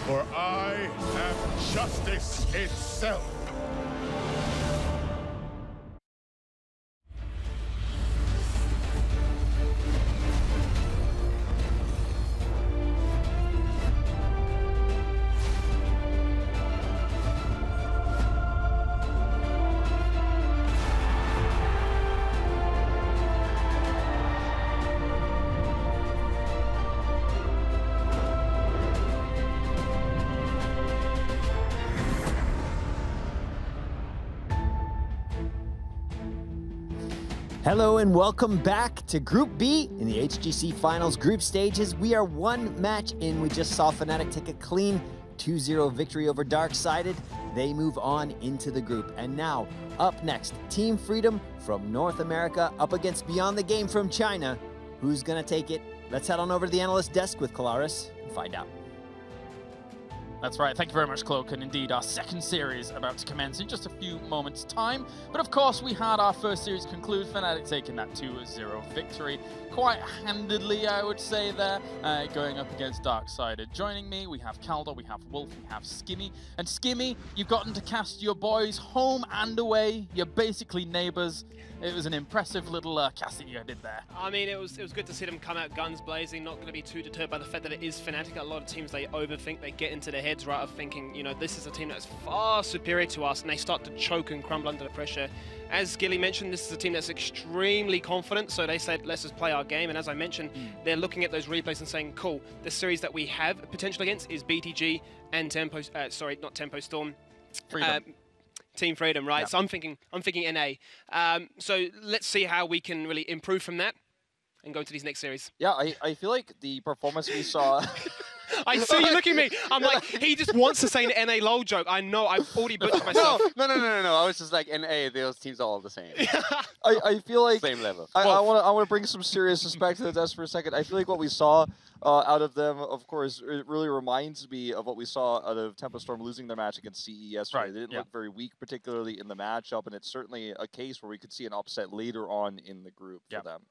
For I am justice itself. Hello and welcome back to Group B in the HGC Finals group stages. We are one match in. We just saw Fnatic take a clean 2-0 victory over Darksided. They move on into the group. And now, up next, Team Freedom from North America up against Beyond the Game from China. Who's going to take it? Let's head on over to the analyst desk with Kalaris and find out. That's right, thank you very much, Cloak, and indeed our second series about to commence in just a few moments' time. But of course, we had our first series conclude, Fnatic taking that 2-0 victory quite handedly, I would say there, going up against Darksided. Joining me, we have Calder, we have Wolf, we have Skimmy. And Skimmy, you've gotten to cast your boys home and away. You're basically neighbors. It was an impressive little cast that you did there. I mean, it was good to see them come out guns blazing, not going to be too deterred by the fact that it is Fnatic. A lot of teams, they overthink, they get into their heads, right, of thinking, you know, this is a team that's far superior to us, and they start to choke and crumble under the pressure. As Gilly mentioned, this is a team that's extremely confident, so they said, let's just play our game. And as I mentioned, they're looking at those replays and saying, cool, the series that we have potential against is BTG and Tempo, sorry, not Tempo Storm. Freedom. Team Freedom, right? Yep. So I'm thinking NA. So let's see how we can really improve from that and go into these next series. Yeah, I feel like the performance we saw... I see you looking at me. I'm like, he just wants to say an NA LOL joke. I know, I've already butchered myself. No. I was just like, NA, those teams are all the same. I feel like... Same level. I want to bring some serious respect to the desk for a second. I feel like what we saw out of them, of course, it really reminds me of what we saw out of Tempo Storm losing their match against CE yesterday. Right, They didn't look very weak, particularly in the matchup, and it's certainly a case where we could see an upset later on in the group for them.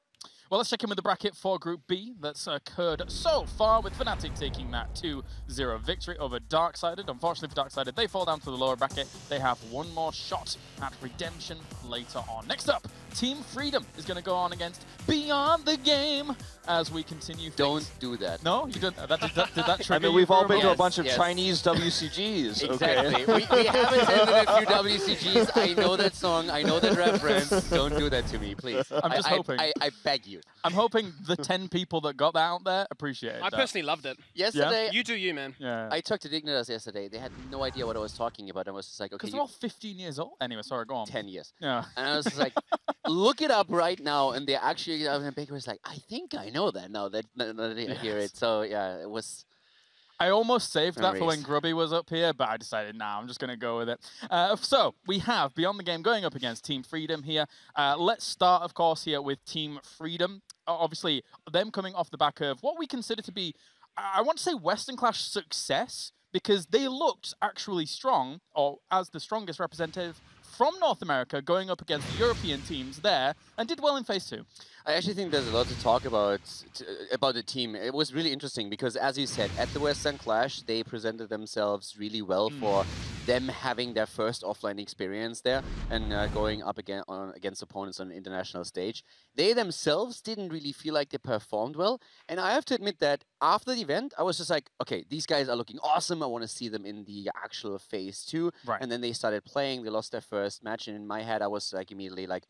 Well, let's check in with the bracket for Group B that's occurred so far, with Fnatic taking that 2-0 victory over Darksided. Unfortunately for Darksided, they fall down to the lower bracket. They have one more shot at redemption later on. Next up, Team Freedom is going to go on against Beyond the Game as we continue. Don't do that. No, you didn't. Did that trigger I mean, we've all been to a Yes, bunch of yes. Chinese WCGs. Exactly. Okay. we have attended a few WCGs. I know that song. I know that reference. Don't do that to me, please. I'm just hoping. I beg you. I'm hoping the 10 people that got that out there appreciate I that. personally loved it. Yesterday, You do you, man. Yeah. I talked to Dignitas yesterday. They had no idea what I was talking about. I was just like, okay, Because they're all 15 years old. Anyway, sorry, go on. 10 years. Yeah. And I was just like, look it up right now. And they actually, and Baker was like, I think I know that now that I hear it. So yeah, it was. I almost saved that for when Memories. Grubby was up here, but I decided, nah, I'm just going to go with it. So we have Beyond the Game going up against Team Freedom here. Let's start, of course, here with Team Freedom. Obviously, them coming off the back of what we consider to be, I want to say, Western Clash success, because they looked actually strong, or as the strongest representative from North America, going up against the European teams there, and did well in Phase 2. I actually think there's a lot to talk about the team. It was really interesting because, as you said, at the Western Clash, they presented themselves really well for them having their first offline experience there and going up against opponents on an international stage. They themselves didn't really feel like they performed well. And I have to admit that after the event, I was just like, okay, these guys are looking awesome. I want to see them in the actual Phase 2. Right. And then they started playing. They lost their first match. And in my head, I was like immediately like,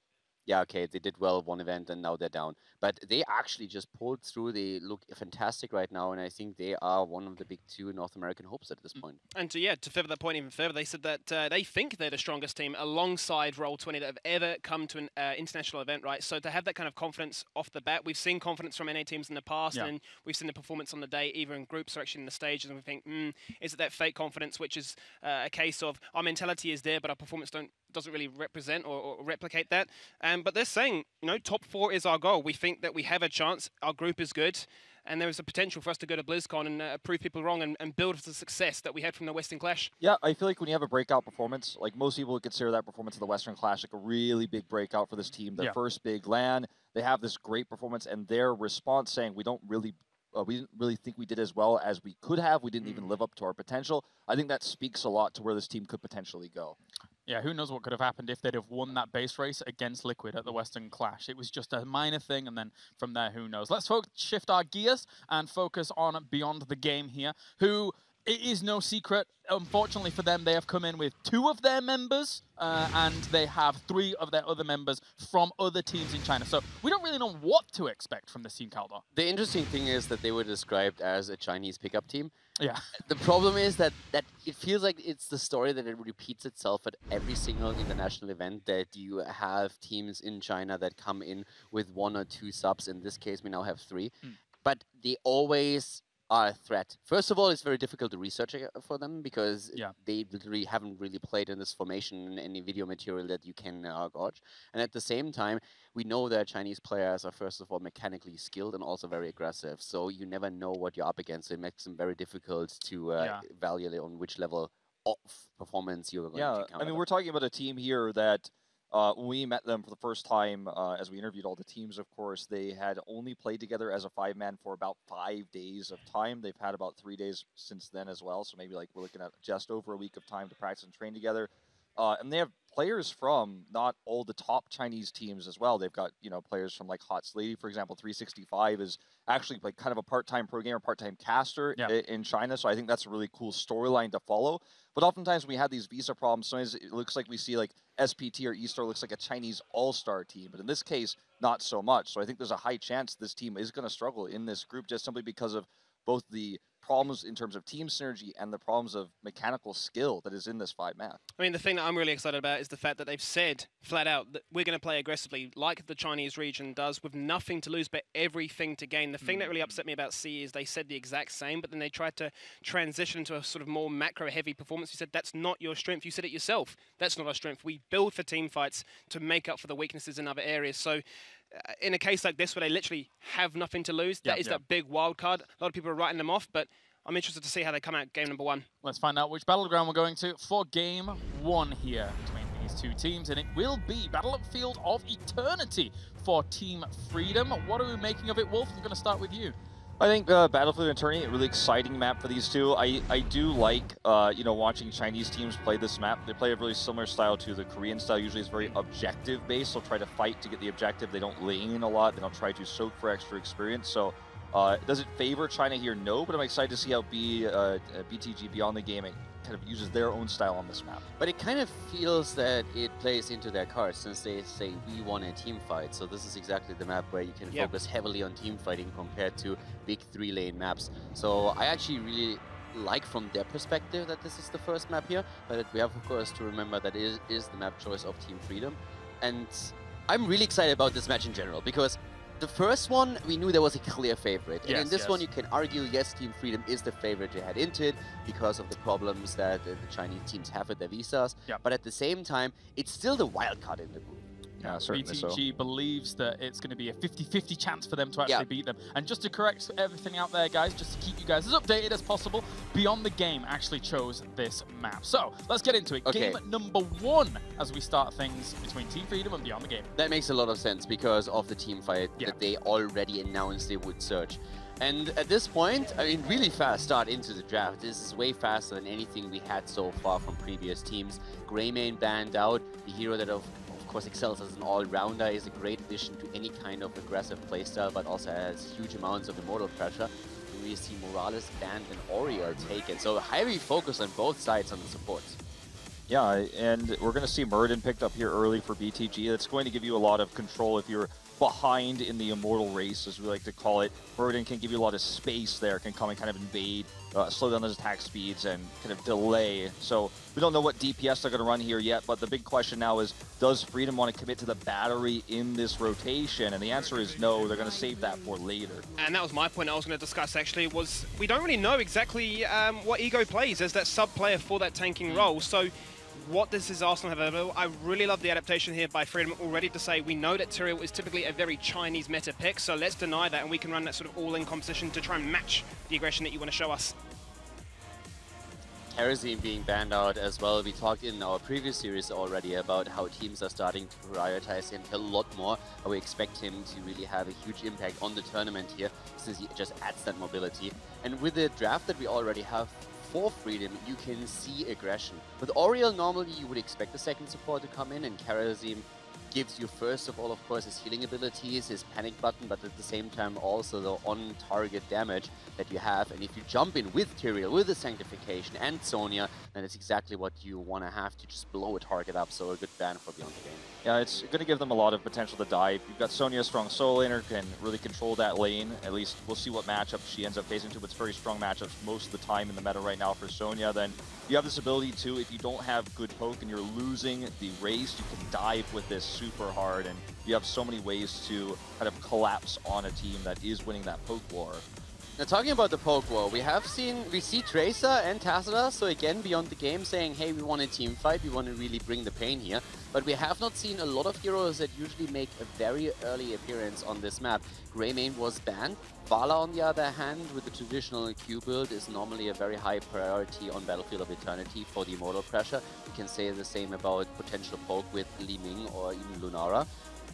yeah, okay, they did well one event and now they're down. But they actually just pulled through. They look fantastic right now, and I think they are one of the big two North American hopes at this point. And to further that point even further, they said that they think they're the strongest team alongside Roll20 that have ever come to an international event, right? So to have that kind of confidence off the bat, we've seen confidence from NA teams in the past, and we've seen the performance on the day, either in groups or actually in the stages, and we think, is it that fake confidence, which is a case of our mentality is there, but our performance doesn't really represent or replicate that. But they're saying, you know, top 4 is our goal. We think that we have a chance. Our group is good. And there is a potential for us to go to BlizzCon and prove people wrong and build the success that we had from the Western Clash. Yeah, I feel like when you have a breakout performance, like most people would consider that performance of the Western Clash like a really big breakout for this team. Their first big LAN, they have this great performance, and their response saying, we don't really we didn't really think we did as well as we could have. We didn't even live up to our potential. I think that speaks a lot to where this team could potentially go. Yeah, who knows what could have happened if they'd have won that base race against Liquid at the Western Clash. It was just a minor thing, and then from there, who knows. Let's shift our gears and focus on Beyond the Game here, who... It is no secret, unfortunately for them, they have come in with 2 of their members, and they have 3 of their other members from other teams in China. So we don't really know what to expect from this team, Calder. The interesting thing is that they were described as a Chinese pickup team. Yeah. The problem is that it feels like it's the story that it repeats itself at every single international event, that you have teams in China that come in with 1 or 2 subs. In this case, we now have 3. But they always... are a threat. First of all, it's very difficult to research for them because they literally haven't really played in this formation in any video material that you can gauge. And at the same time, we know that Chinese players are first of all mechanically skilled and also very aggressive. So you never know what you're up against. It makes them very difficult to evaluate on which level of performance you're going to encounter. I mean, we're talking about a team here that when we met them for the first time, as we interviewed all the teams, of course, they had only played together as a 5-man for about 5 days of time. They've had about 3 days since then as well, so maybe like we're looking at just over a week of time to practice and train together. And they have players from not all the top Chinese teams as well. They've got, you know, players from like Hot Lady, for example. 365 is actually like kind of a part-time pro gamer, part-time caster in China. So I think that's a really cool storyline to follow. But oftentimes when we have these visa problems, sometimes it looks like we see like SPT or E-Star looks like a Chinese all-star team. But in this case, not so much. So I think there's a high chance this team is going to struggle in this group just simply because of both the problems in terms of team synergy and the problems of mechanical skill that is in this 5-man. I mean, the thing that I'm really excited about is the fact that they've said flat out that we're going to play aggressively like the Chinese region does, with nothing to lose but everything to gain. The thing that really upset me about C is they said the exact same, but then they tried to transition to a sort of more macro-heavy performance. You said, that's not your strength. You said it yourself. That's not our strength. We build for team fights to make up for the weaknesses in other areas. So in a case like this where they literally have nothing to lose, that is that big wild card. A lot of people are writing them off, but I'm interested to see how they come out game number 1. Let's find out which battleground we're going to for game 1 here between these 2 teams, and it will be Battlefield of Eternity for Team Freedom. What are we making of it, Wolf? I'm going to start with you. I think Battlefield of Eternity, a really exciting map for these two. I do like, you know, watching Chinese teams play this map. They play a really similar style to the Korean style. Usually it's very objective-based. They'll try to fight to get the objective. They don't lane a lot. They don't try to soak for extra experience. So does it favor China here? No, but I'm excited to see how BTG Beyond the Game kind of uses their own style on this map. But it kind of feels that it plays into their cards since they say we want a team fight. So this is exactly the map where you can focus heavily on team fighting compared to big 3-lane maps. So I actually really like from their perspective that this is the first map here, but we have of course to remember that it is the map choice of Team Freedom. And I'm really excited about this match in general because the first one, we knew there was a clear favorite. And in this one, you can argue, yes, Team Freedom is the favorite to head into it because of the problems that the Chinese teams have with their visas. But at the same time, it's still the wild card in the group. Yeah, certainly BTG believes that it's going to be a 50-50 chance for them to actually beat them. And just to correct everything out there, guys, just to keep you guys as updated as possible, Beyond the Game actually chose this map. So let's get into it. Game number 1 as we start things between Team Freedom and Beyond the Game. That makes a lot of sense because of the team fight that they already announced they would search. And at this point, I mean, really fast start into the draft. This is way faster than anything we had so far from previous teams. Greymane banned out, the hero that of course excels as an all-rounder, is a great addition to any kind of aggressive playstyle, but also has huge amounts of immortal pressure. We see Morales banned and Oriel taken, so heavy focus on both sides on the supports. Yeah, and we're going to see Murden picked up here early for BTG. That's going to give you a lot of control if you're behind in the immortal race, as we like to call it. Murden can give you a lot of space there, can come and kind of invade, slow down those attack speeds, and kind of delay. So we don't know what DPS they're going to run here yet, but the big question now is, does Freedom want to commit to the battery in this rotation? And the answer is no, they're going to save that for later. And that was my point I was going to discuss, actually, was we don't really know exactly what Ego plays as that sub-player for that tanking role. So what does his Arsenal have available? I really love the adaptation here by Freedom already to say we know that Tyrael is typically a very Chinese meta pick, so let's deny that and we can run that sort of all-in composition to try and match the aggression that you want to show us. Kerosene being banned out as well. We talked in our previous series already about how teams are starting to prioritize him a lot more. We expect him to really have a huge impact on the tournament here. Genesis just adds that mobility. And with the draft that we already have for Freedom, you can see aggression. With Oriel, normally you would expect the second support to come in, and Karazim gives you, first of all, of course, his healing abilities, his panic button, but at the same time also the on-target damage that you have. And if you jump in with Tyrael, with the Sanctification and Sonya, then it's exactly what you want to have to just blow a target up. So a good ban for Beyond the Game. Yeah, it's going to give them a lot of potential to dive. You've got Sonya, a strong solo laner, can really control that lane. At least we'll see what matchup she ends up facing to, but it's very strong matchups most of the time in the meta right now for Sonya. Then you have this ability to, if you don't have good poke and you're losing the race, you can dive with this super hard, and you have so many ways to kind of collapse on a team that is winning that poke war. Now, talking about the poke war, we see Tracer and Tacita, so again, Beyond the Game saying, hey, we want a team fight, we want to really bring the pain here. But we have not seen a lot of heroes that usually make a very early appearance on this map. Greymane was banned. Vala, on the other hand, with the traditional Q build, is normally a very high priority on Battlefield of Eternity for the immortal pressure. You can say the same about potential poke with Li Ming or even Lunara.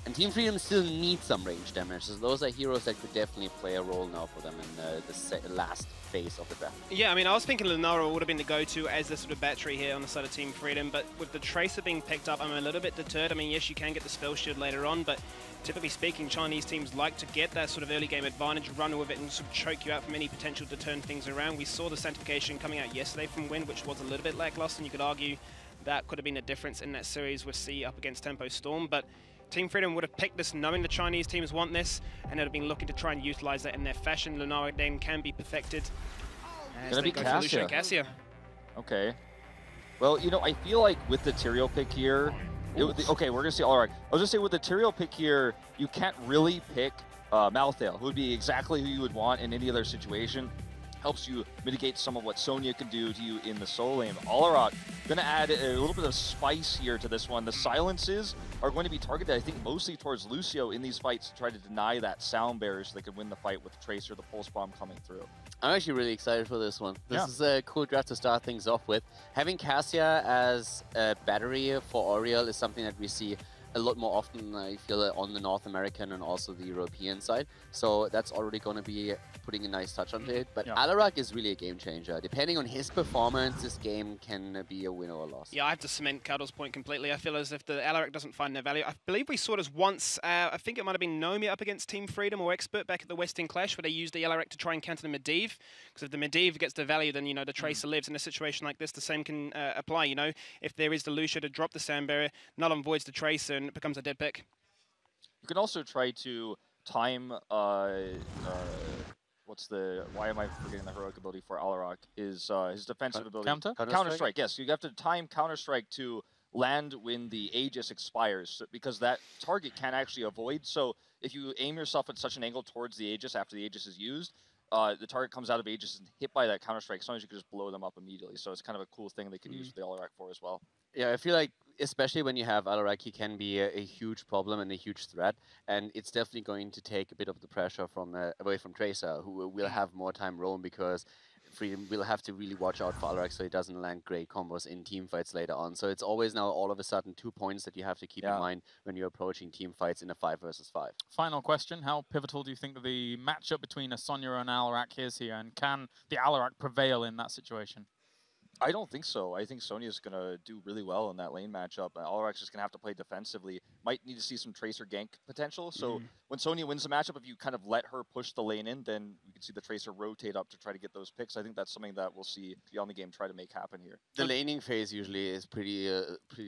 And Team Freedom still needs some range damage, so those are heroes that could definitely play a role now for them in the last phase of the draft. Yeah, I mean, I was thinking Lunara would have been the go-to as the sort of battery here on the side of Team Freedom, but with the Tracer being picked up, I'm a little bit deterred. I mean, yes, you can get the spell shield later on, but typically speaking, Chinese teams like to get that sort of early game advantage, run with it, and sort of choke you out from any potential to turn things around. We saw the Sanctification coming out yesterday from Wind, which was a little bit lackluster, and you could argue that could have been a difference in that series with C up against Tempo Storm, but Team Freedom would have picked this knowing the Chinese teams want this, and would have been looking to try and utilize that in their fashion. Lunara then can be perfected. Gonna be Cassia. Cassia. Okay. Well, you know, I feel like with the Tyrael pick here, okay, we're gonna see. All right, I was gonna say with the Tyrael pick here, you can't really pick Malthael, who would be exactly who you would want in any other situation. Helps you mitigate some of what Sonya can do to you in the solo lane. Alarak, going to add a little bit of spice here to this one. The silences are going to be targeted, I think, mostly towards Lucio in these fights to try to deny that sound barrier so they can win the fight with Tracer, the Pulse Bomb coming through. I'm actually really excited for this one. This is a cool draft to start things off with. Having Cassia as a battery for Oriel is something that we see a lot more often, I feel, on the North American and also the European side. So that's already going to be putting a nice touch onto it. But Alarak is really a game changer. Depending on his performance, this game can be a win or a loss. Yeah, I have to cement Cuddle's point completely. I feel as if the Alarak doesn't find their value. I believe we saw this once. I think it might have been Nomi up against Team Freedom or Expert back at the Western Clash, where they used the Alarak to try and counter the Medivh. Because if the Medivh gets the value, then, you know, the Tracer lives. In a situation like this, the same can apply, you know. If there is the Lucio to drop the sound barrier, null and voids the Tracer, and it becomes a dead pick. You can also try to time, why am I forgetting the heroic ability for Alarak? Is his defensive ability. Counter-Strike, yes. You have to time Counter-Strike to land when the Aegis expires, because that target can actually avoid. So if you aim yourself at such an angle towards the Aegis after the Aegis is used, the target comes out of Aegis and hit by that Counter-Strike. Sometimes you can just blow them up immediately. So it's kind of a cool thing they can use the Alarak for as well. Yeah, I feel like, especially when you have Alarak, he can be a huge problem and a huge threat. And it's definitely going to take a bit of the pressure from away from Tracer, who will have more time roam, because Freedom will have to really watch out for Alarak so he doesn't land great combos in team fights later on. So it's always now all of a sudden 2 points that you have to keep in mind when you're approaching team fights in a 5 versus 5. Final question, how pivotal do you think that the matchup between a Sonya and Alarak is here, and can the Alarak prevail in that situation? I don't think so. I think Sonya's going to do really well in that lane matchup. Alarak's just going to have to play defensively. Might need to see some Tracer gank potential. So when Sonya wins the matchup, if you kind of let her push the lane in, then we can see the Tracer rotate up to try to get those picks. I think that's something that we'll see Beyond the Game try to make happen here. The laning phase usually is pretty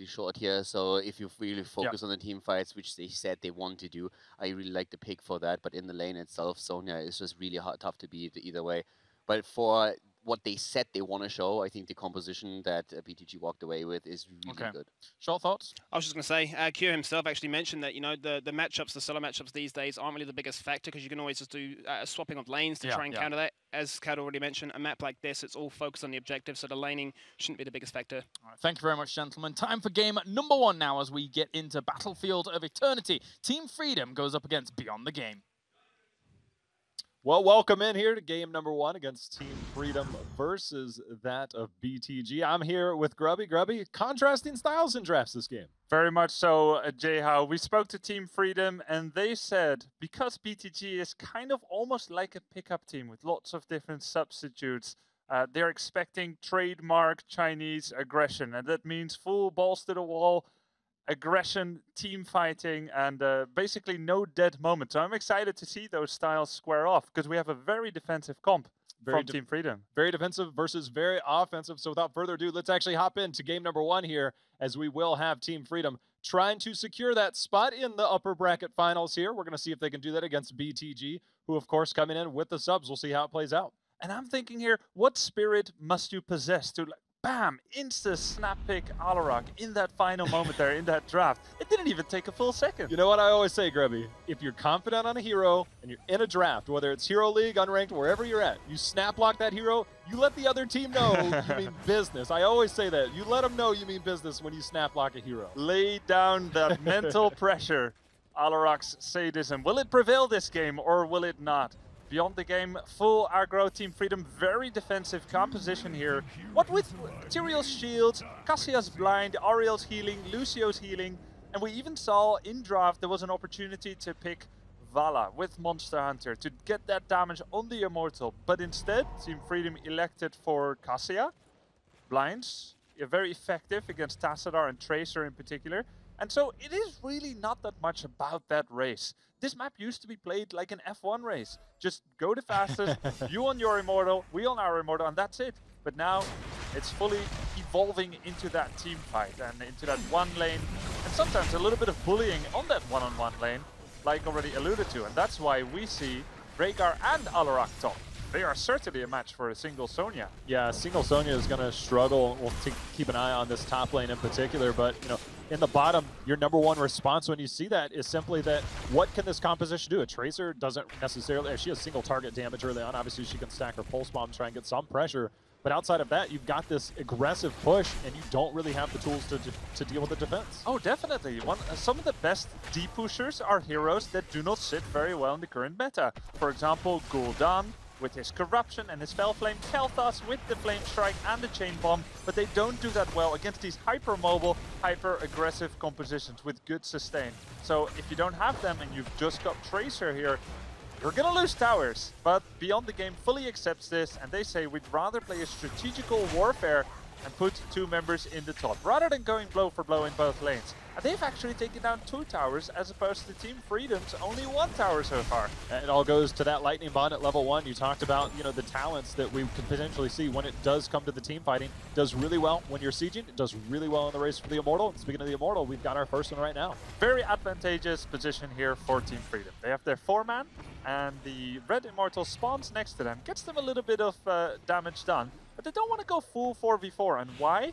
short here. So if you really focus on the team fights, which they said they want to do, I really like the pick for that. But in the lane itself, Sonya is just really tough to beat either way. But for what they said they want to show, I think the composition that BTG walked away with is really good. Short thoughts? I was just going to say, Q himself actually mentioned that, you know, the matchups, the solo matchups these days aren't really the biggest factor, because you can always just do swapping of lanes to try and counter that. As Kat already mentioned, a map like this, it's all focused on the objective, so the laning shouldn't be the biggest factor. All right, thank you very much, gentlemen. Time for game number 1 now as we get into Battlefield of Eternity. Team Freedom goes up against Beyond the Game. Well, welcome in here to game number 1 against Team Freedom versus that of BTG. I'm here with Grubby. Grubby, contrasting styles in drafts this game. Very much so, Jayhow. We spoke to Team Freedom and they said because BTG is kind of almost like a pickup team with lots of different substitutes, they're expecting trademark Chinese aggression, and that means full balls to the wall, aggression, team fighting, and basically no dead moments. So I'm excited to see those styles square off because we have a very defensive comp from Team Freedom. Very defensive versus very offensive. So without further ado, let's actually hop into game number 1 here, as we will have Team Freedom trying to secure that spot in the upper bracket finals here. We're going to see if they can do that against BTG, who of course coming in with the subs. We'll see how it plays out. And I'm thinking here, what spirit must you possess to, like, bam, insta snap pick Alarak in that final moment there in that draft? It didn't even take a full second. You know what I always say, Grubby? If you're confident on a hero and you're in a draft, whether it's Hero League, Unranked, wherever you're at, you snap block that hero, you let the other team know you mean business. I always say that. You let them know you mean business when you snap block a hero. Lay down that mental pressure. Alarak's sadism. Will it prevail this game or will it not? Beyond the game, full aggro, Team Freedom, very defensive composition here. What with Tyrion's shields, Cassia's blind, Ariel's healing, Lucio's healing, and we even saw in draft there was an opportunity to pick Vala with Monster Hunter to get that damage on the Immortal, but instead Team Freedom elected for Cassia. Blinds, very effective against Tassadar and Tracer in particular. And so it is really not that much about that race. This map used to be played like an F1 race. Just go the fastest, you on your Immortal, we on our Immortal, and that's it. But now it's fully evolving into that team fight and into that one lane, and sometimes a little bit of bullying on that one-on-one lane, like already alluded to. And that's why we see Rhaegar and Alarak top. They are certainly a match for a single Sonya. Yeah, single Sonya is going to struggle. We'll keep an eye on this top lane in particular, but you know, in the bottom, your number 1 response when you see that is simply that, what can this composition do? A Tracer doesn't necessarily, if she has single target damage early on, obviously she can stack her Pulse Bomb, try and get some pressure. But outside of that, you've got this aggressive push, and you don't really have the tools to deal with the defense. Oh, definitely. Some of the best D-pushers are heroes that do not sit very well in the current meta. For example, Gul'dan with his Corruption and his Fell Flame, Kel'Thas with the Flame Strike and the Chain Bomb, but they don't do that well against these hyper-mobile, hyper-aggressive compositions with good sustain. So if you don't have them and you've just got Tracer here, you're gonna lose towers. But Beyond the Game fully accepts this, and they say we'd rather play a strategical warfare and put 2 members in the top, rather than going blow for blow in both lanes. And they've actually taken down 2 towers, as opposed to Team Freedom's only 1 tower so far. And it all goes to that Lightning Bond at level 1. You talked about, you know, the talents that we could potentially see when it does come to the team fighting. It does really well when you're sieging. It does really well in the race for the Immortal. And speaking of the Immortal, we've got our first one right now. Very advantageous position here for Team Freedom. They have their 4-man, and the Red Immortal spawns next to them. Gets them a little bit of damage done. But they don't want to go full 4v4, and why?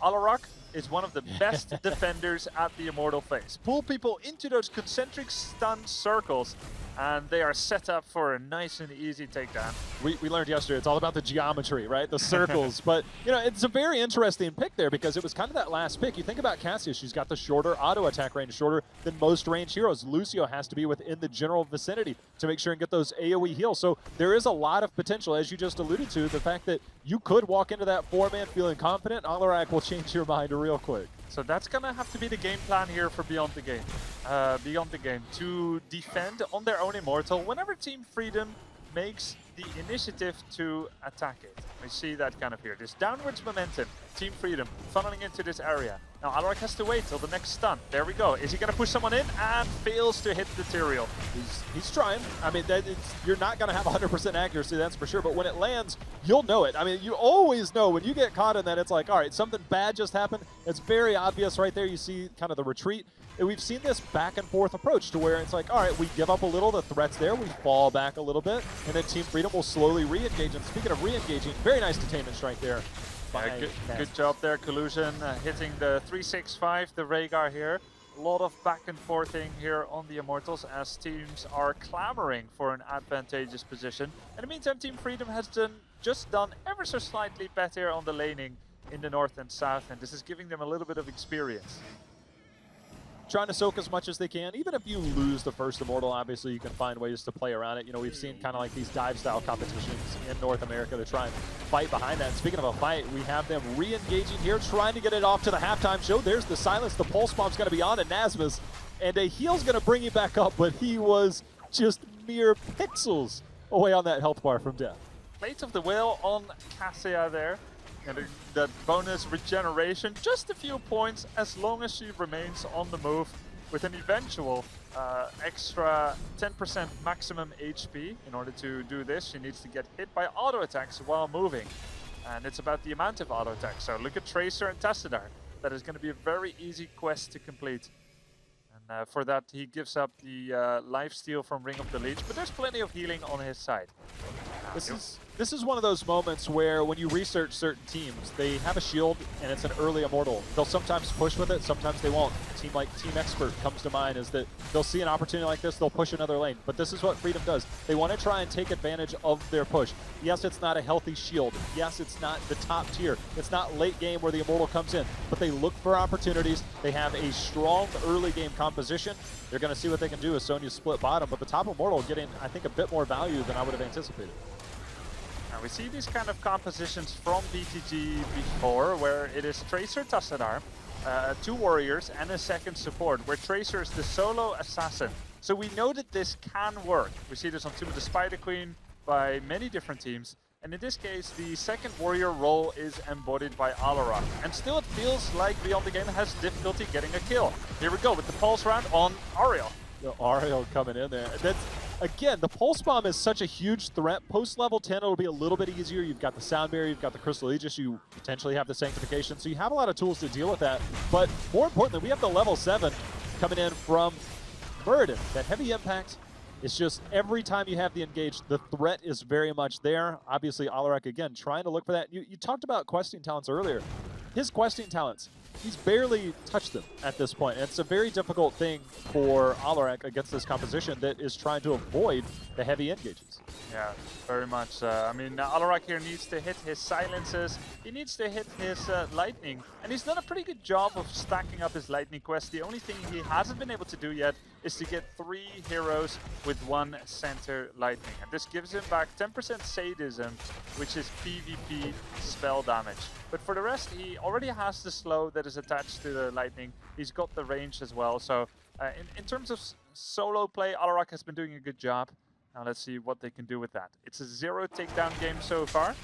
Alarak is one of the best defenders at the Immortal phase. Pull people into those concentric stun circles, and they are set up for a nice and easy takedown. We learned yesterday it's all about the geometry, right? The circles. But, you know, it's a very interesting pick there because it was kind of that last pick. You think about Cassia, she's got the shorter auto attack range, shorter than most range heroes. Lucio has to be within the general vicinity to make sure and get those AoE heals. So there is a lot of potential, as you just alluded to, the fact that you could walk into that 4-man feeling confident. Alarak will change your mind real quick. So that's going to have to be the game plan here for Beyond the Game. To defend on their own Immortal whenever Team Freedom makes the initiative to attack it. We see that kind of here. This downwards momentum, Team Freedom funneling into this area. Now Alarak has to wait till the next stun. There we go. Is he going to push someone in? And fails to hit the Tyrael. He's trying. I mean, you're not going to have 100% accuracy, that's for sure. But when it lands, you'll know it. I mean, you always know when you get caught in that, it's like, all right, something bad just happened. It's very obvious right there. You see kind of the retreat. And we've seen this back and forth approach to where it's like, all right, we give up a little, the threat's there, we fall back a little bit, and then Team Freedom will slowly re-engage. And speaking of re-engaging, very nice detainment strike there. Good job there, Collusion, hitting the 365, the Rhaegar here. A lot of back and forthing here on the Immortals as teams are clamoring for an advantageous position. In the meantime, Team Freedom has just done ever so slightly better on the laning in the north and south, and this is giving them a little bit of experience. trying to soak as much as they can. Even if you lose the first Immortal, obviously you can find ways to play around it. You know, we've seen kind of like these dive-style competitions in North America to try and fight behind that. And speaking of a fight, we have them re-engaging here, trying to get it off to the halftime show. There's the silence. The Pulse Bomb's going to be on to Nasmus, and a heal's going to bring you back up, but he was just mere pixels away on that health bar from death. Plate of the Whale on Cassia there. And that bonus regeneration, just a few points as long as she remains on the move with an eventual extra 10% maximum HP. In order to do this, she needs to get hit by auto attacks while moving. And it's about the amount of auto attacks. So look at Tracer and Tassadar. That is going to be a very easy quest to complete. And for that, he gives up the lifesteal from Ring of the Leech, but there's plenty of healing on his side. This is one of those moments where when you research certain teams, they have a shield and it's an early Immortal. They'll sometimes push with it, sometimes they won't. A team like Team Expert comes to mind, is that they'll see an opportunity like this, they'll push another lane. But this is what Freedom does. They want to try and take advantage of their push. Yes, it's not a healthy shield. Yes, it's not the top tier. It's not late game where the Immortal comes in. But they look for opportunities. They have a strong early game composition. They're going to see what they can do as Sonya's split bottom. But the top Immortal getting, I think, a bit more value than I would have anticipated. We see these kind of compositions from BTG before, where it is Tracer Tassadar, 2 warriors and a second support, where Tracer is the solo assassin. So we know that this can work. We see this on Tomb of the Spider Queen by many different teams. And in this case, the second warrior role is embodied by Alarak. And still it feels like Beyond the Game has difficulty getting a kill. Here we go with the pulse round on Ariel. Ariel coming in there. Again, the Pulse Bomb is such a huge threat. Post level 10, it'll be a little bit easier. You've got the Sound Barrier, you've got the Crystal Aegis, you potentially have the Sanctification, so you have a lot of tools to deal with that. But more importantly, we have the level 7 coming in from Muradin. That heavy impact is just every time you have the engage, the threat is very much there. Obviously, Alarak, again, trying to look for that. You talked about questing talents earlier. His questing talents, he's barely touched them at this point. And it's a very difficult thing for Alarak against this composition that is trying to avoid the heavy engages. Yeah, very much. I mean, Alarak here needs to hit his silences. He needs to hit his lightning. And he's done a pretty good job of stacking up his lightning quest. The only thing he hasn't been able to do yet is to get 3 heroes with 1 center lightning. And this gives him back 10% sadism, which is PvP spell damage. But for the rest, he already has the slow that is attached to the lightning. He's got the range as well. So in terms of solo play, Alarak has been doing a good job. Now let's see what they can do with that. It's a 0 takedown game so far.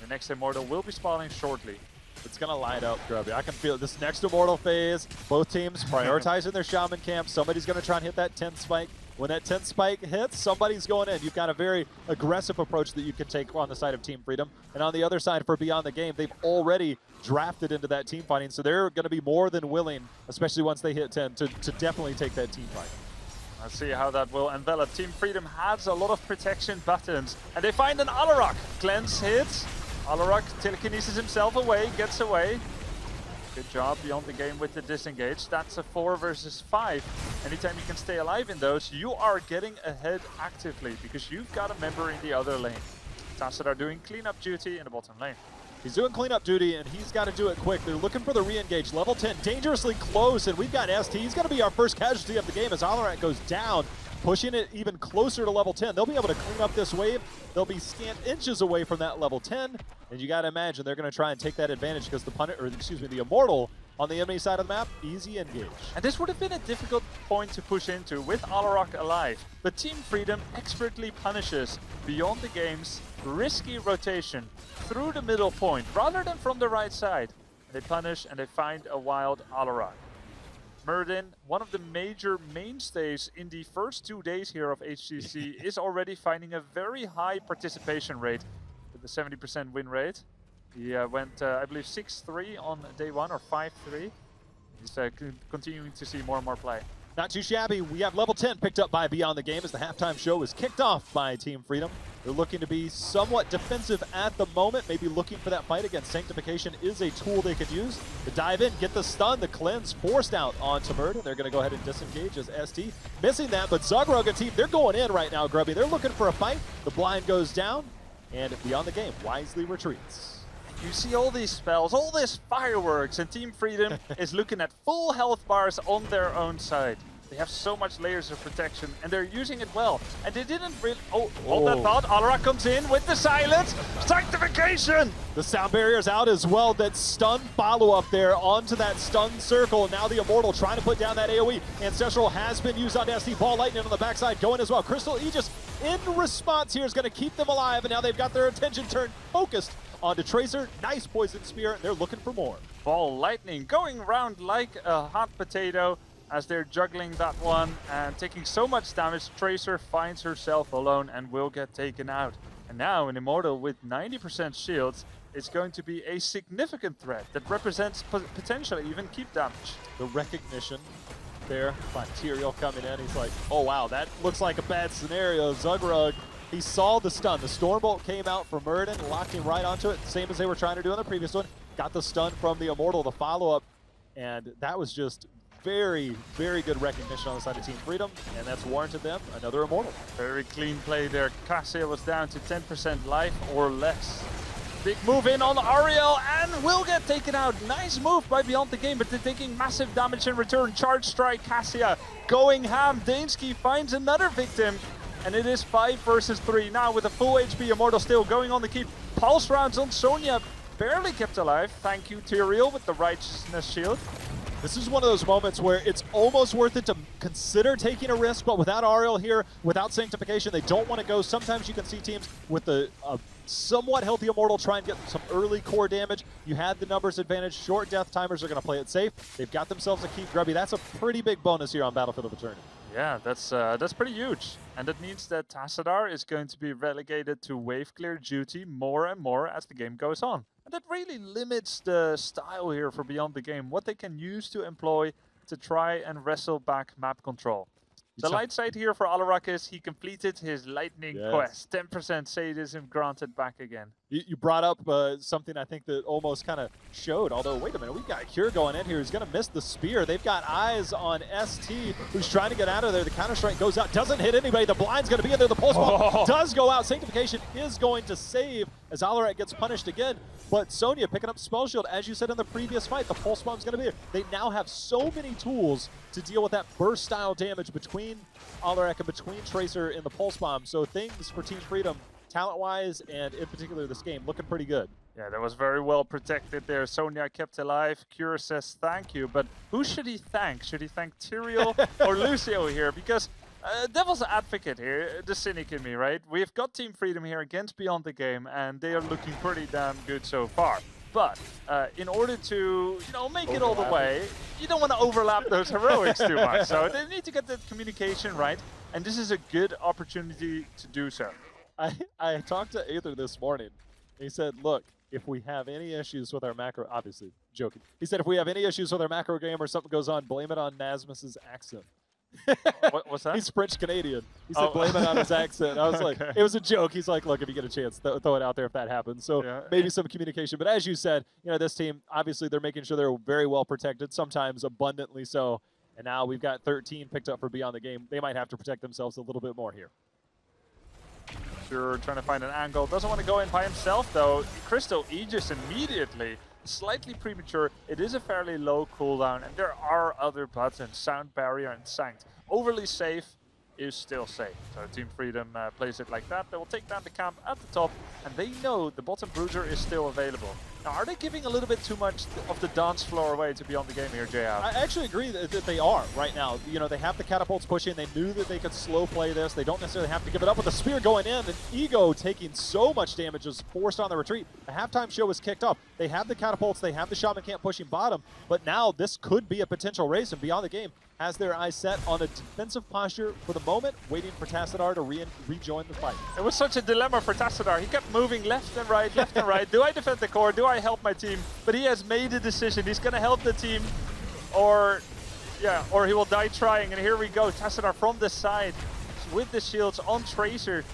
The next Immortal will be spawning shortly. It's going to light up, Grubby. I can feel it. This next Immortal phase, both teams prioritizing their Shaman camp. Somebody's going to try and hit that 10 spike. When that 10 spike hits, somebody's going in. You've got a very aggressive approach that you can take on the side of Team Freedom. And on the other side, for Beyond the Game, they've already drafted into that team fighting. So they're going to be more than willing, especially once they hit 10, to definitely take that team fight. Let's see how that will envelop. Team Freedom has a lot of protection buttons. And they find an Alarak. Cleanse hits. Alarak telekinesis himself away, gets away. Good job Beyond the Game with the disengage. That's a 4 versus 5. Anytime you can stay alive in those, you are getting ahead actively because you've got a member in the other lane. Tassadar doing cleanup duty in the bottom lane. He's doing cleanup duty, and he's got to do it quick. They're looking for the re-engage. Level 10, dangerously close, and we've got ST. He's going to be our first casualty of the game as Alarak goes down, pushing it even closer to level 10. They'll be able to clean up this wave. They'll be scant inches away from that level 10, and you got to imagine they're going to try and take that advantage because the Immortal on the enemy side of the map, easy engage. And this would have been a difficult point to push into with Alarak alive, but Team Freedom expertly punishes Beyond the Game's risky rotation through the middle point rather than from the right side. They punish and they find a wild Alarak. Muradin, one of the major mainstays in the first 2 days here of HGC, is already finding a very high participation rate with a 70% win rate. He went, I believe, 6-3 on day 1 or 5-3. He's continuing to see more and more play. Not too shabby. We have level 10 picked up by Beyond the Game as the halftime show is kicked off by Team Freedom. They're looking to be somewhat defensive at the moment, maybe looking for that fight against Sanctification is a tool they could use to dive in, get the stun, the cleanse forced out onto Muradin. They're going to go ahead and disengage as ST. Missing that, but Zagrog and team, they're going in right now, Grubby. They're looking for a fight. The blind goes down, and Beyond the Game wisely retreats. you see all these spells, all this fireworks, and Team Freedom is looking at full health bars on their own side. They have so much layers of protection, and they're using it well. And they didn't really... Oh, hold that thought. Alarak comes in with the silence. Sanctification! The sound barrier's out as well. That stun follow-up there onto that stun circle. Now the Immortal trying to put down that AoE. Ancestral has been used on SD. Ball Lightning on the backside going as well. Crystal Aegis in response here is going to keep them alive, and now they've got their attention turned focused onto Tracer. Nice Poison Spear, and they're looking for more. Ball Lightning going around like a hot potato as they're juggling that one and taking so much damage. Tracer finds herself alone and will get taken out. And now an Immortal with 90% shields is going to be a significant threat that represents potentially even keep damage. The recognition there by Tyrael coming in. He's like, oh wow, that looks like a bad scenario. Zugrug, he saw the stun. The Stormbolt came out from Muradin, locked him right onto it, same as they were trying to do in the previous one. Got the stun from the Immortal, the follow-up, and that was just very, very good recognition on the side of Team Freedom, and that's warranted them another Immortal. Very clean play there. Cassia was down to 10% life or less. Big move in on Ariel and will get taken out. Nice move by Beyond the Game, but they're taking massive damage in return. Charge strike, Cassia going ham. Dansky finds another victim, and it is 5 versus 3. Now with a full HP Immortal still going on the keep. Pulse rounds on Sonya, barely kept alive. Thank you, Tyrael, with the Righteousness Shield. This is one of those moments where it's almost worth it to consider taking a risk, but without Ariel here, without Sanctification, they don't want to go. Sometimes you can see teams with a somewhat healthy Immortal try and get some early core damage. You had the numbers advantage. Short death timers are going to play it safe. They've got themselves a keep grubby. That's a pretty big bonus here on Battlefield of Eternity. Yeah, that's pretty huge. And that means that Tassadar is going to be relegated to wave clear duty more and more as the game goes on. And that really limits the style here for Beyond the Game, what they can use to employ to try and wrestle back map control. The light side here for Alarak is he completed his lightning quest. 10% sadism granted back again. You brought up something I think that almost kind of showed, although wait a minute, we've got Cure going in here. He's going to miss the spear. They've got eyes on ST, who's trying to get out of there. The counter-strike goes out, doesn't hit anybody. The blind's going to be in there. The pulse bomb does go out. Sanctification is going to save as Alarak gets punished again. But Sonya picking up Spell Shield, as you said in the previous fight, the pulse bomb's going to be there. They now have so many tools to deal with that burst-style damage between Alarak and between Tracer and the pulse bomb. So things for Team Freedom, talent-wise, and in particular this game, looking pretty good. Yeah, that was very well protected there. Sonya kept alive. Cure says thank you, but who should he thank? Should he thank Tyrael or Lucio here? Because devil's advocate here, the cynic in me, right? We've got Team Freedom here against Beyond the Game, and they are looking pretty damn good so far. But in order to, make it all the way, you don't want to overlap those heroics too much. So they need to get the communication right, and this is a good opportunity to do so. I talked to Aether this morning. He said, look, if we have any issues with our macro, obviously, joking. He said, if we have any issues with our macro game or something goes on, blame it on Nasmus's accent. What's that? He's French Canadian. He said, blame it on his accent. I was like, it was a joke. He's like, look, if you get a chance, throw it out there if that happens. So maybe some communication. But as you said, this team, obviously, they're making sure they're very well protected, sometimes abundantly so. And now we've got 13 picked up for Beyond the Game. They might have to protect themselves a little bit more here. Sure, trying to find an angle. Doesn't want to go in by himself, though. Crystal Aegis immediately. Slightly premature. It is a fairly low cooldown, and there are other buttons. Sound Barrier and Sanct. Overly safe is still safe. So Team Freedom plays it like that. They will take down the camp at the top, and they know the bottom bruiser is still available. Now, are they giving a little bit too much of the dance floor away to Beyond the Game here, JR? I actually agree that they are right now. They have the catapults pushing. They knew that they could slow play this. They don't necessarily have to give it up with the spear going in. And Ego taking so much damage is forced on the retreat. The halftime show was kicked off. They have the catapults. They have the Shaman Camp pushing bottom. But now this could be a potential race, and Beyond the Game has their eyes set on a defensive posture for the moment, waiting for Tassadar to rejoin the fight. It was such a dilemma for Tassadar. He kept moving left and right, left and right. Do I defend the core? Do I help my team? But he has made a decision. He's going to help the team, or he will die trying. And here we go. Tassadar from the side with the shields on Tracer.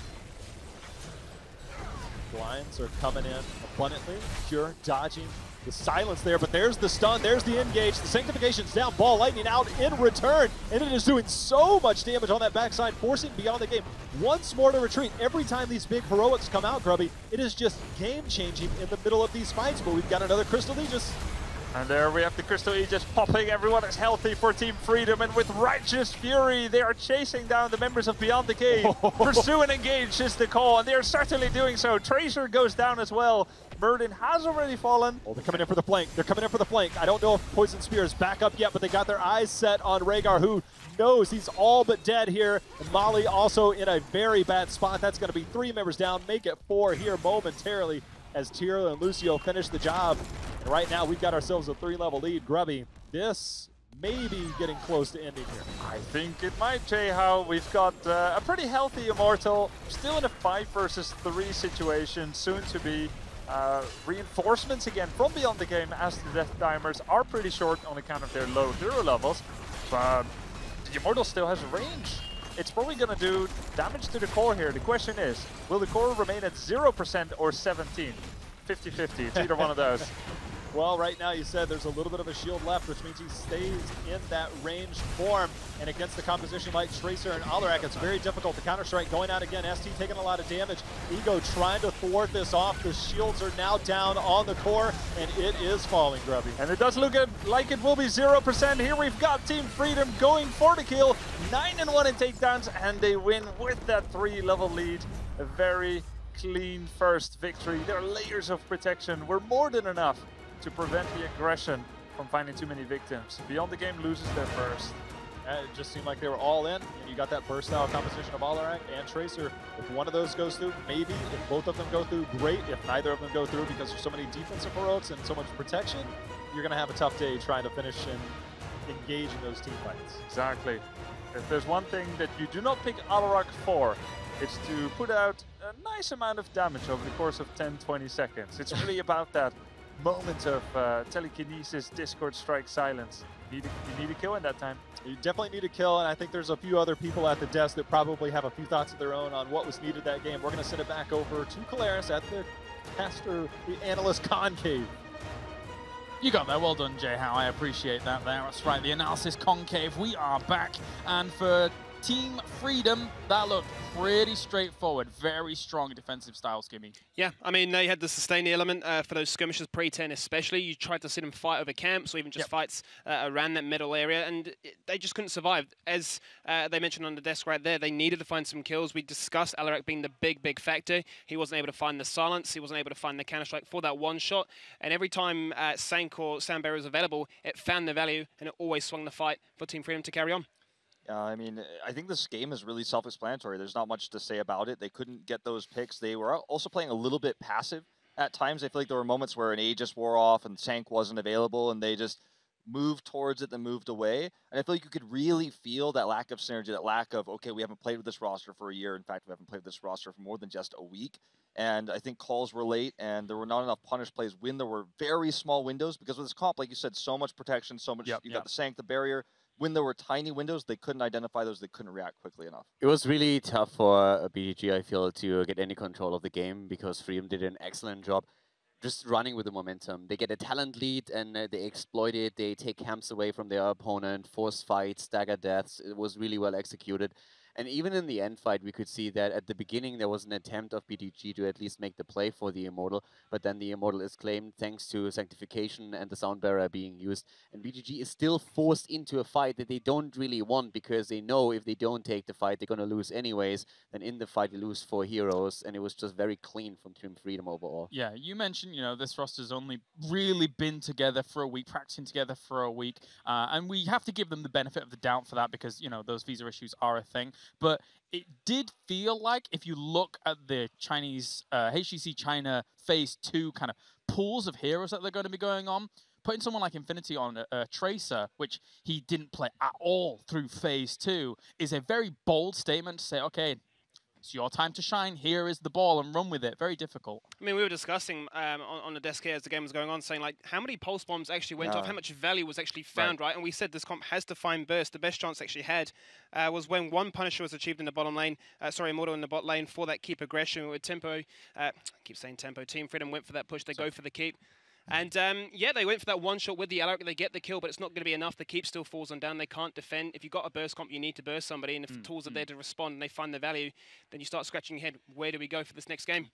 Blinds are coming in. abundantly. Pure dodging the silence there, but there's the stun, there's the engage, the Sanctification's down, Ball Lightning out in return, and it is doing so much damage on that backside, forcing Beyond the Game once more to retreat. Every time these big heroics come out, Grubby, it is just game-changing in the middle of these fights, but we've got another Crystal Aegis. And there we have the Crystal Aegis popping. Everyone is healthy for Team Freedom, and with righteous fury, they are chasing down the members of Beyond the Game. Pursue and engage is the call, and they are certainly doing so. Tracer goes down as well. Murden has already fallen. Oh, they're coming in for the flank. They're coming in for the flank. I don't know if Poison Spear is back up yet, but they got their eyes set on Rhaegar, who knows he's all but dead here. And Molly also in a very bad spot. That's going to be 3 members down. Make it 4 here momentarily as Tyr and Lucio finish the job. And right now, we've got ourselves a 3-level lead. Grubby, this may be getting close to ending here. I think it might, Jay, how we've got a pretty healthy Immortal, still in a 5 versus 3 situation, soon to be. Reinforcements again from Beyond the Game as the death timers are pretty short on account of their low hero levels, but the Immortal still has range. It's probably going to do damage to the core here. The question is, will the core remain at 0% or 17? 50-50, it's either one of those. Well, right now you said there's a little bit of a shield left, which means he stays in that ranged form. And against the composition like Tracer and Alarak, it's very difficult. The counter-strike going out again. ST taking a lot of damage. Ego trying to thwart this off. The shields are now down on the core, and it is falling, Grubby. And it does look like it will be 0%. Here we've got Team Freedom going for the kill. 9-1 in takedowns, and they win with that 3-level lead. A very clean first victory. Their layers of protection were more than enough to prevent the aggression from finding too many victims. Beyond the Game loses their first. It just seemed like they were all in, and you got that burst style composition of Alarak and Tracer. If one of those goes through, maybe. If both of them go through, great. If neither of them go through because there's so many defensive heroics and so much protection, you're going to have a tough day trying to finish and engage in those team fights. Exactly. If there's one thing that you do not pick Alarak for, it's to put out a nice amount of damage over the course of 10-20 seconds. It's really about that moment of telekinesis, Discord strike, silence. You need a kill in that time. You definitely need a kill, and I think there's a few other people at the desk that probably have a few thoughts of their own on what was needed that game. We're going to send it back over to Calaris at the Analyst concave. You got there. Well done, Jay Howe. I appreciate that there. That's right, the Analysis concave. We are back, and for Team Freedom, that looked pretty straightforward. Very strong defensive style, Skimmy. Yeah, I mean, they had the sustain element for those skirmishes pre-10 especially. You tried to see them fight over camps or even just fights around that middle area, and they just couldn't survive. As they mentioned on the desk right there, they needed to find some kills. We discussed Alarak being the big factor. He wasn't able to find the silence. He wasn't able to find the counter-strike for that one shot. And every time Sank or Soundbearer was available, it found the value, and it always swung the fight for Team Freedom to carry on. I mean, I think this game is really self-explanatory. There's not much to say about it. They couldn't get those picks. They were also playing a little bit passive at times. I feel like there were moments where an Aegis wore off and Sank wasn't available, and they just moved towards it, then moved away. And I feel like you could really feel that lack of synergy, that lack of, okay, we haven't played with this roster for a year. In fact, we haven't played with this roster for more than just a week. And I think calls were late, and there were not enough punish plays when there were very small windows, because with this comp, like you said, so much protection, so much, you got the Sank, the barrier. When there were tiny windows, they couldn't identify those, they couldn't react quickly enough. It was really tough for BGG, I feel, to get any control of the game, because Freedom did an excellent job just running with the momentum. They get a talent lead and they exploit it, they take camps away from their opponent, force fights, stagger deaths. It was really well executed. And even in the end fight, we could see that at the beginning there was an attempt of BDG to at least make the play for the Immortal, but then the Immortal is claimed thanks to Sanctification and the Soundbearer being used. And BDG is still forced into a fight that they don't really want, because they know if they don't take the fight, they're going to lose anyways. Then in the fight, they lose 4 heroes, and it was just very clean from Team Freedom overall. Yeah, you mentioned, this roster's only really been together for a week, practicing together for a week, and we have to give them the benefit of the doubt for that, because, those visa issues are a thing. But it did feel like, if you look at the Chinese, HGC China Phase 2 kind of pools of heroes that they're going to be going on, putting someone like Infinity on Tracer, which he didn't play at all through Phase 2, is a very bold statement to say, okay, It's your time to shine. Here is the ball and run with it. Very difficult. I mean, we were discussing on the desk here as the game was going on, saying like how many pulse bombs actually went off, how much value was actually found, right? And we said this comp has to find burst. The best chance it actually had was when one Punisher was achieved in the bottom lane, Immortal in the bot lane for that keep aggression with Tempo. I keep saying Tempo. Team Freedom went for that push. They go for the keep. And yeah, they went for that one shot with the Alaric. They get the kill, but it's not going to be enough. The keep still falls on down. They can't defend. If you've got a burst comp, you need to burst somebody. And if the tools are there to respond and they find the value, then you start scratching your head. Where do we go for this next game?